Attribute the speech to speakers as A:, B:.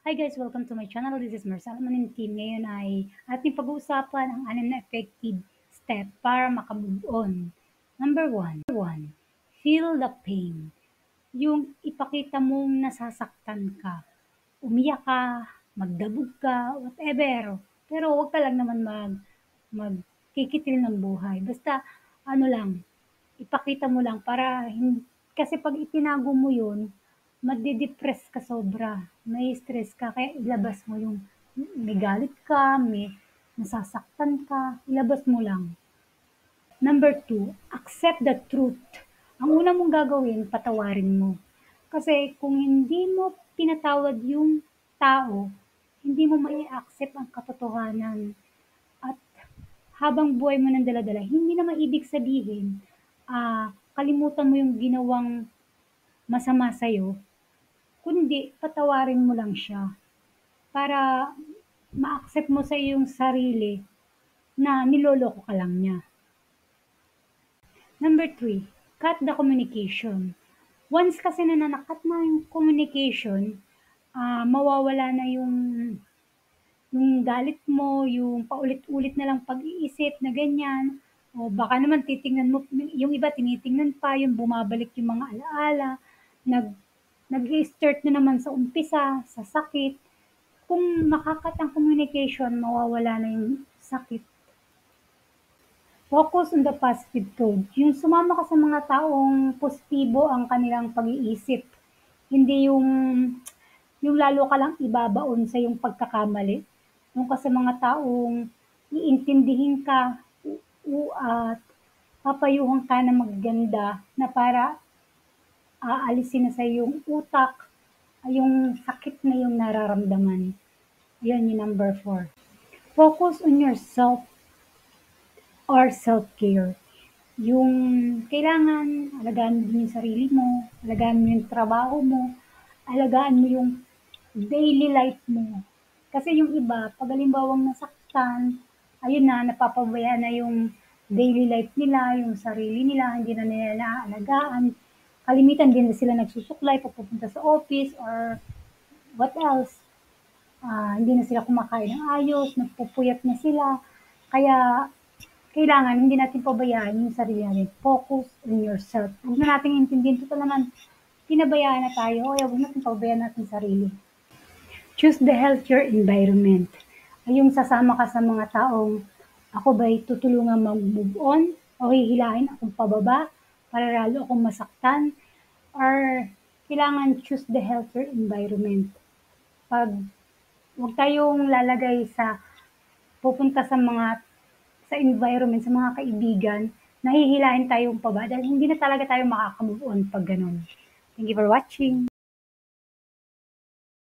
A: Hi guys, welcome to my channel. This is Marcela Manintin. Ngayon ay ating pag-uusapan ang 6 na effective step para maka-move on. Number 1, feel the pain. Yung ipakita mong nasasaktan ka. Umiyak ka, magdabog ka, whatever. Pero wag ka lang naman magkikitil ng buhay. Basta ano lang, ipakita mo lang kasi pag itinago mo yun, made-depress ka sobra, may stress ka, kaya ilabas mo yung may galit ka, may nasasaktan ka, ilabas mo lang. Number 2, accept the truth. Ang una mong gagawin, patawarin mo. Kasi kung hindi mo pinatawad yung tao, hindi mo mai-accept ang katotohanan. At habang buhay mo ng dala-dala, hindi naman ibig sabihin, kalimutan mo yung ginawang masama sa'yo, kundi patawarin mo lang siya para ma-accept mo sa iyong sarili na niloloko ka lang niya. Number 3, cut the communication. Once kasi na nakat na yung communication, mawawala na yung galit mo, yung paulit-ulit na lang pag-iisip na ganyan, o baka naman titingnan mo, yung iba tinitingnan pa, yung bumabalik yung mga alaala, nag-i-start na naman sa umpisa, sa sakit. Kung makakat ang communication, mawawala na yung sakit. Focus on the positive thought. Yung sumama ka sa mga taong positibo ang kanilang pag-iisip. Hindi yung lalo ka lang ibabaon sa yung pagkakamali. Yung ka sa mga taong iintindihin ka at papayuhan ka na maganda na para aalisin na sa yung utak yung sakit na yung nararamdaman. Yun yung number 4. Focus on yourself or self-care. Yung kailangan, alagaan mo din yung sarili mo, alagaan mo yung trabaho mo, alagaan mo yung daily life mo. Kasi yung iba, pag halimbawang nasaktan, ayun na, napapabayaan na yung daily life nila, yung sarili nila, hindi na nila naaalagaan. Kalimitan din na sila nagsusuklay pagpupunta sa office or what else. Hindi na sila kumakain ng ayos, nagpupuyat na sila. Kaya kailangan hindi natin pabayaan yung sarili natin. Focus on yourself. Huwag na natin intindihin ito naman, pinabayaan na tayo, kaya huwag natin pabayaan natin sarili. Choose the healthier environment. Ay yung sasama ka sa mga taong ako ba'y tutulungan mag-move on o hihilahin akong pababa para lalo akong masaktan, or kailangan choose the healthier environment. Huwag tayong lalagay pupunta sa environment, sa mga kaibigan, nahihilahin tayong pababa dahil hindi na talaga tayo makaka-move on pag ganun. Thank you for watching.